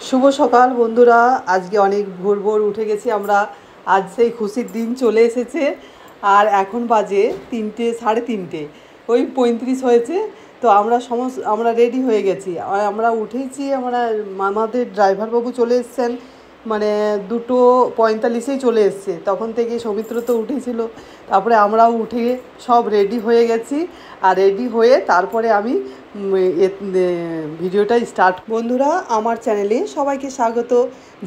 শুভ সকাল বন্ধুরা। আজকে অনেক ভোর ভোর উঠে গেছি আমরা। আজ সেই খুশির দিন চলে এসেছে। আর এখন বাজে 3টে, সাড়ে 3টে, ওই 35 হয়েছে। তো আমরা রেডি হয়ে গেছি। আমরা উঠেছি, আমাদের ড্রাইভারবাবু চলে এসছেন, মানে 2:45-এই চলে এসছে। তখন থেকে সৌমিত্র তো উঠেছিল, তারপরে আমরাও উঠে সব রেডি হয়ে গেছি। আর রেডি হয়ে তারপরে আমি ভিডিওটা স্টার্ট। বন্ধুরা, আমার চ্যানেলে সবাইকে স্বাগত।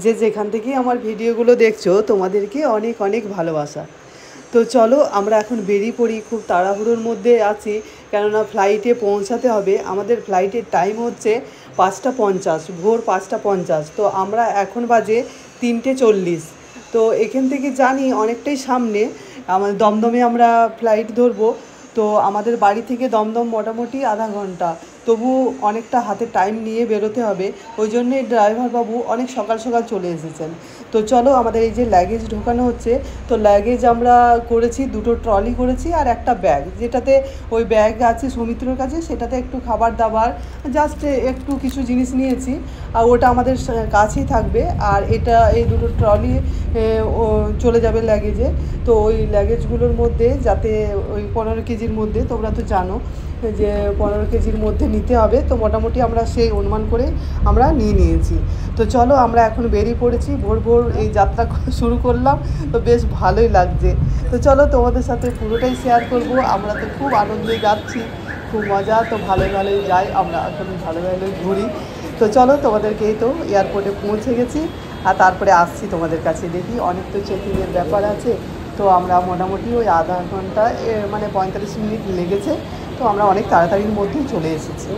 যে যেখান থেকে আমার ভিডিওগুলো দেখছো তোমাদেরকে অনেক অনেক ভালোবাসা। তো চলো আমরা এখন বেরিয়ে পড়ি। খুব তাড়াহুড়োর মধ্যে আছি, কেননা ফ্লাইটে পৌঁছাতে হবে। আমাদের ফ্লাইটের টাইম হচ্ছে 5:50, ভোর 5:50। তো আমরা এখন বাজে 3:40। তো এখান থেকে জানি অনেকটাই সামনে আমাদের দমদমে আমরা ফ্লাইট ধরবো। তো আমাদের বাড়ি থেকে দমদম মোটামুটি আধা ঘন্টা, তবু অনেকটা হাতে টাইম নিয়ে বেরোতে হবে। ওই জন্যে ড্রাইভারবাবু অনেক সকাল সকাল চলে এসেছেন। তো চলো, আমাদের এই যে লাগেজ ঢোকানো হচ্ছে, তো লাগেজ আমরা করেছি 2টো ট্রলি করেছি আর একটা ব্যাগ, যেটাতে ওই ব্যাগ আছে সৌমিত্রর কাছে, সেটাতে একটু খাবার দাবার জাস্ট একটু কিছু জিনিস নিয়েছি, আর ওটা আমাদের কাছেই থাকবে। আর এই 2টো ট্রলি চলে যাবে লাগেজে। তো ওই লাগেজগুলোর মধ্যে যাতে ওই 15 কেজির মধ্যে, তোমরা তো জানো যে 15 কেজির মধ্যে নিতে হবে। তো মোটামুটি আমরা সেই অনুমান করে আমরা নিয়েছি। তো চলো, আমরা এখন বেরিয়ে পড়েছি। ভোর ভোর এই যাত্রা শুরু করলাম, তো বেশ ভালোই লাগছে। তো চলো, তোমাদের সাথে পুরোটাই শেয়ার করব। আমরা তো খুব আনন্দে যাচ্ছি, খুব মজা। তো ভালোই যাই আমরা, এখন ভালোই ঘুরি। তো চলো, তোমাদেরকে এই তো এয়ারপোর্টে পৌঁছে গেছি, আর তারপরে আসছি তোমাদের কাছে। দেখি অনেক তো চেকিংয়ের ব্যাপার আছে। তো আমরা মোটামুটি ওই আধা ঘন্টা, মানে 45 মিনিট লেগেছে। তো আমরা অনেক তাড়াতাড়ির মধ্যেই চলে এসেছি।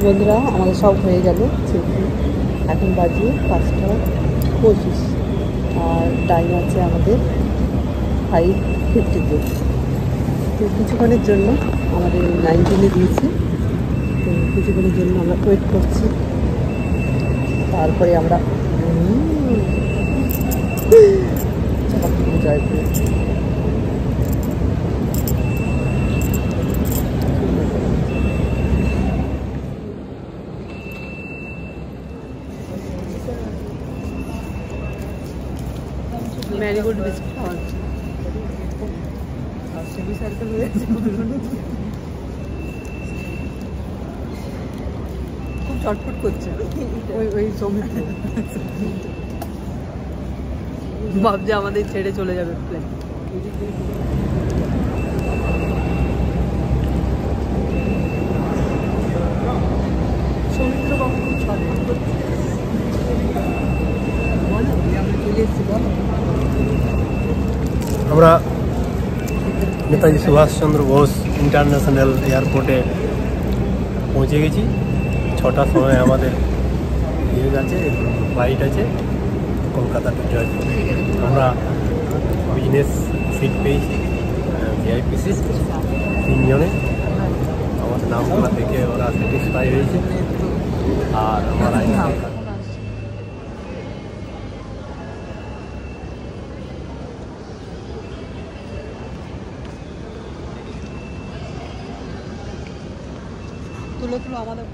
বন্ধুরা, আমাদের সব হয়ে গেল। এখন বাজে 5:25, আর টাইম আছে আমাদের 5:50-তে। তো কিছুক্ষণের জন্য আমাদের 19-এ দিয়েছে। তো কিছুক্ষণের জন্য আমরা ওয়েট করছি, তারপরে আমরা জয়পুর। ম্যারিগোল্ড বিস্কুট খাওয়া হচ্ছে। সেমি সার্কেল হয়ে গেছে, খুব চটপট করছে ওই সৌমিত্র। ভাবছে আমাদের ছেড়ে চলে যাবে প্লেন। নেতাজি সুভাষচন্দ্র বোস ইন্টারন্যাশনাল এয়ারপোর্টে পৌঁছে গেছি। 6টার সময় আমাদের আছে, ফ্লাইট আছে কলকাতা টু জয়পুর। আমরা বিজনেস সিট পেয়েছি, ভিআইপি সিট, 3 জনে। আমার নামগুলো দেখে ওরা স্যাটিসফাই হয়েছে। আর আমার তুলো আমাদের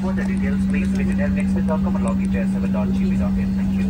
For the details, please visit airnexus.com and log into s7.gb.in. Thank you.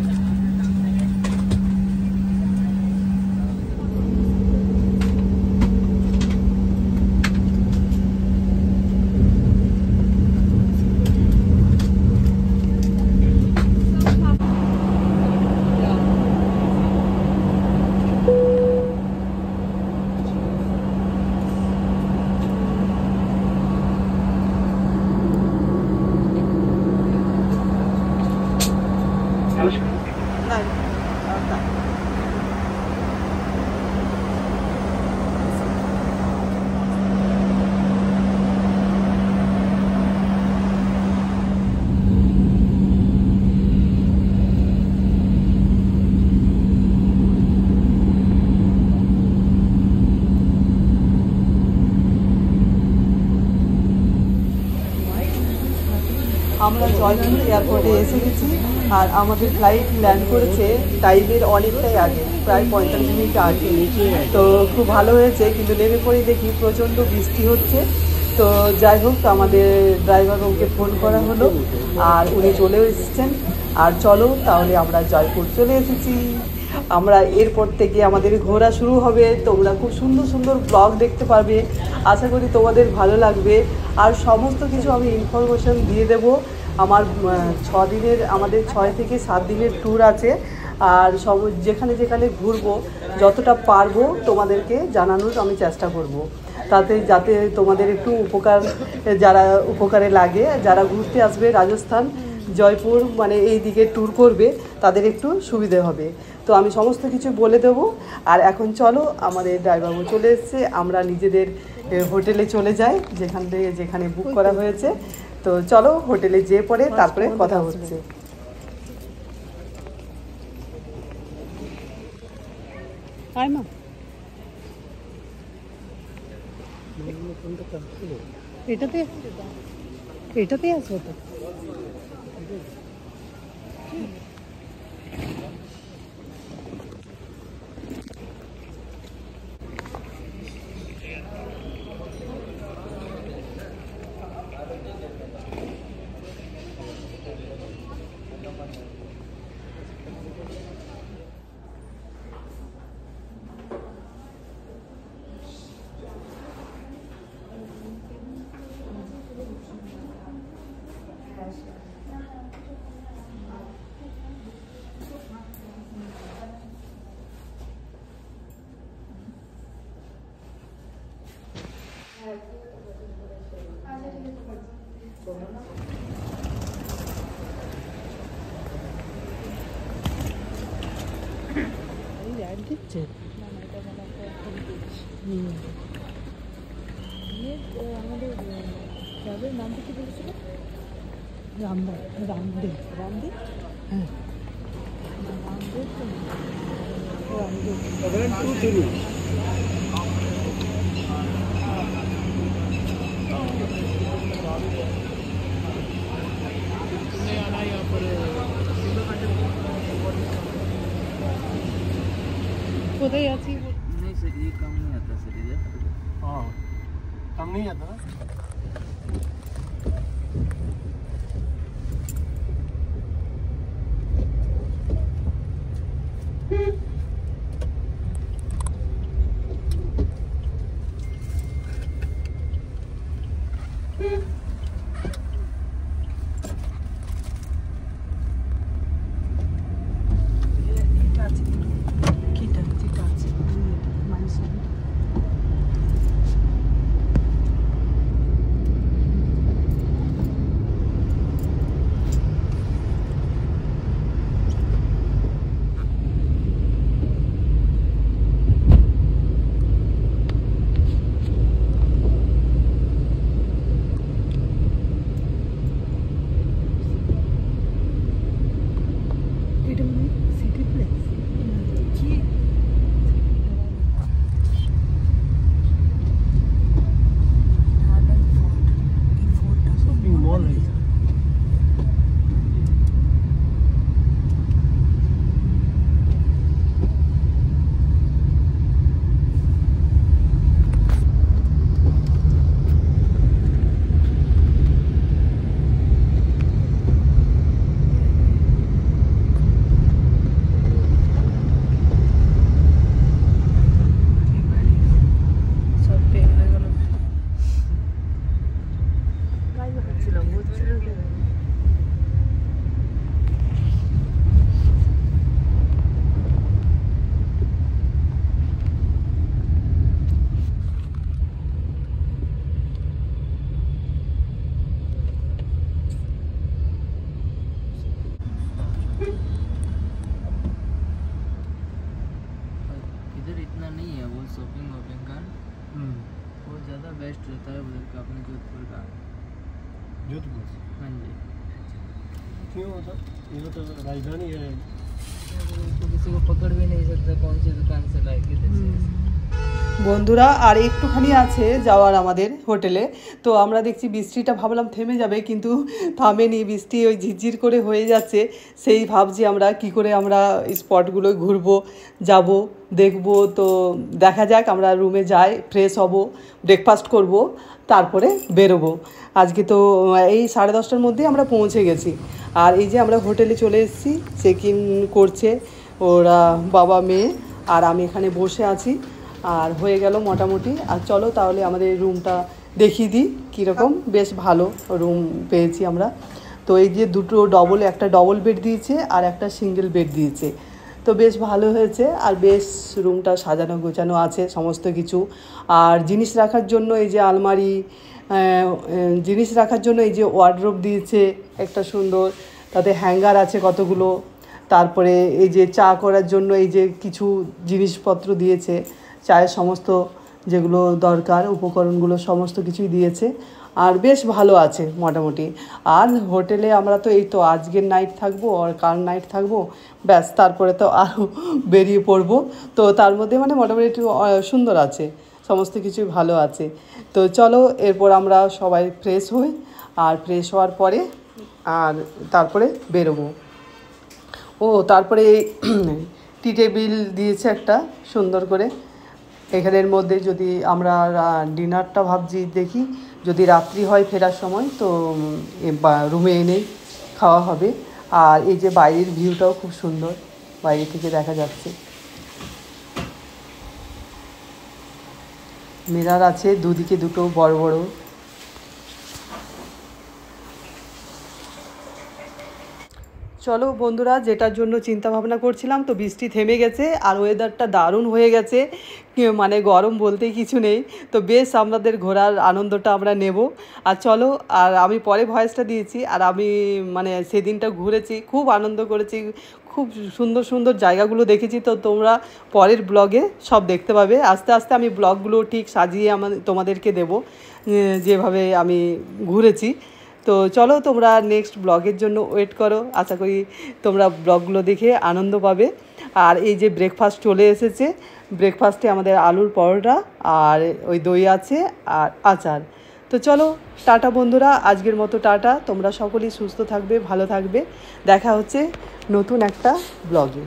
আমরা জয়পুর এয়ারপোর্টে এসে গেছি আর আমাদের ফ্লাইট ল্যান্ড করেছে টাইমের অনেকটাই আগে, প্রায় 45 মিনিট আগে। তো খুব ভালো হয়েছে, কিন্তু নেমে পড়ে দেখি প্রচণ্ড বৃষ্টি হচ্ছে। তো যাই হোক, আমাদের ড্রাইভার বাবুকে ফোন করা হলো আর উনি চলেও এসেছেন। আর চলো তাহলে আমরা জয়পুর চলে এসেছি। আমরা এরপর থেকে আমাদের ঘোরা শুরু হবে। তোমরা খুব সুন্দর সুন্দর ব্লগ দেখতে পারবে, আশা করি তোমাদের ভালো লাগবে। আর সমস্ত কিছু আমি ইনফরমেশন দিয়ে দেব। আমার 6 দিনের, আমাদের 6 থেকে 7 দিনের ট্যুর আছে। আর যেখানে যেখানে ঘুরবো যতটা পারবো তোমাদেরকে জানানোর আমি চেষ্টা করব, তাতে যাতে তোমাদের একটু উপকার, যারা উপকারে লাগে, যারা ঘুরতে আসবে রাজস্থান জয়পুর মানে এই দিকে ট্যুর করবে তাদের একটু সুবিধে হবে। তো আমি সমস্ত কিছু বলে দেবো। আর এখন চলো, আমাদের ড্রাইভারবাবু চলে এসছে, আমরা নিজেদের হোটেলে চলে যাই যেখান থেকে যেখানে বুক করা হয়েছে। তো চলো হোটেলে যেয়ে পরে তারপরে কথা হচ্ছে। এটাতে আসবো তো। ট্রায়াল দিচ্ছে। আমাদের ক্লাবের নামটা কি বলেছিল? রামদেব। রামদেব। হ্যাঁ, রামদেব তো না। রামদেব। কোথায় আছি? नहीं सर, ये काम नहीं आता सर इधर। हाँ कम नहीं आता ना। इधर इतना नहीं है वो शॉपिंग वॉपिंग का, वो ज़्यादा बेस्ट रहता है उधर का, अपने जोधपुर का। जोधपुर हाँ जी, क्यों होता? ये तो राजधानी है। तो किसी को पकड़ भी नहीं सकता कौन सी दुकान से लाए किधर से। বন্ধুরা আর একটুখানি আছে যাওয়ার আমাদের হোটেলে। তো আমরা দেখছি বৃষ্টিটা ভাবলাম থেমে যাবে, কিন্তু থামেনি, বৃষ্টি ওই ঝিরঝির করে হয়ে যাচ্ছে। সেই ভাবছি আমরা কি করে আমরা স্পটগুলো ঘুরবো, যাব, দেখব। তো দেখা যাক, আমরা রুমে যাই, ফ্রেশ হব, ব্রেকফাস্ট করব, তারপরে বেরোবো। আজকে তো এই 10:30টার মধ্যেই আমরা পৌঁছে গেছি। আর এই যে আমরা হোটেলে চলে এসেছি, চেক ইন করছে ওরা, বাবা মেয়ে, আর আমি এখানে বসে আছি। আর হয়ে গেল মোটামুটি। আর চলো তাহলে আমাদের রুমটা দেখিয়ে দিই কীরকম। বেশ ভালো রুম পেয়েছি আমরা। তো এই যে দুটো একটা ডবল বেড দিয়েছে আর একটা সিঙ্গেল বেড দিয়েছে। তো বেশ ভালো হয়েছে। আর বেশ রুমটা সাজানো গোছানো আছে সমস্ত কিছু। আর জিনিস রাখার জন্য এই যে আলমারি, জিনিস রাখার জন্য এই যে ওয়ার্ডরোব দিয়েছে একটা সুন্দর, তাতে হ্যাঙ্গার আছে কতগুলো। তারপরে এই যে চা করার জন্য এই যে কিছু জিনিসপত্র দিয়েছে, চায়ের সমস্ত যেগুলো দরকার উপকরণগুলো সমস্ত কিছুই দিয়েছে। আর বেশ ভালো আছে মোটামুটি। আর হোটেলে আমরা তো এই তো আজকের নাইট থাকবো আর কাল নাইট থাকবো, ব্যাস, তারপরে তো আরও বেরিয়ে পড়বো। তো তার মধ্যে মানে মোটামুটি একটু সুন্দর আছে, সমস্ত কিছুই ভালো আছে। তো চলো এরপর আমরা সবাই ফ্রেশ হই, আর ফ্রেশ হওয়ার পরে আর তারপরে বেরোবো। ও তারপরে টি টেবিল দিয়েছে একটা সুন্দর করে। এখানের মধ্যে যদি আমরা ডিনারটা ভাবছি দেখি, যদি রাত্রি হয় ফেরার সময় তো রুমে এনেই খাওয়া হবে। আর এই যে বাইরের ভিউটাও খুব সুন্দর, বাইরে থেকে দেখা যাচ্ছে। মিরার আছে দুদিকে, দুটো বড় বড়। চলো বন্ধুরা, যেটার জন্য চিন্তা ভাবনা করছিলাম, তো বৃষ্টি থেমে গেছে আর ওয়েদারটা দারুণ হয়ে গেছে, মানে গরম বলতেই কিছু নেই। তো বেশ আমাদের ঘোরার আনন্দটা আমরা নেব। আর চলো, আর আমি পরে ভয়েসটা দিয়েছি, আর আমি মানে সেদিনটা ঘুরেছি, খুব আনন্দ করেছি, খুব সুন্দর সুন্দর জায়গাগুলো দেখেছি। তো তোমরা পরের ব্লগে সব দেখতে পাবে। আস্তে আস্তে আমি ব্লগগুলো ঠিক সাজিয়ে তোমাদেরকে দেবো যেভাবে আমি ঘুরেছি। তো চলো তোমরা নেক্সট ব্লগের জন্য ওয়েট করো। আশা করি তোমরা ব্লগগুলো দেখে আনন্দ পাবে। আর এই যে ব্রেকফাস্ট চলে এসেছে, ব্রেকফাস্টে আমাদের আলুর পরোটা আর ওই দই আছে আর আচার। তো চলো টাটা বন্ধুরা, আজকের মতো টাটা। তোমরা সকলেই সুস্থ থাকবে, ভালো থাকবে। দেখা হচ্ছে নতুন একটা ব্লগে।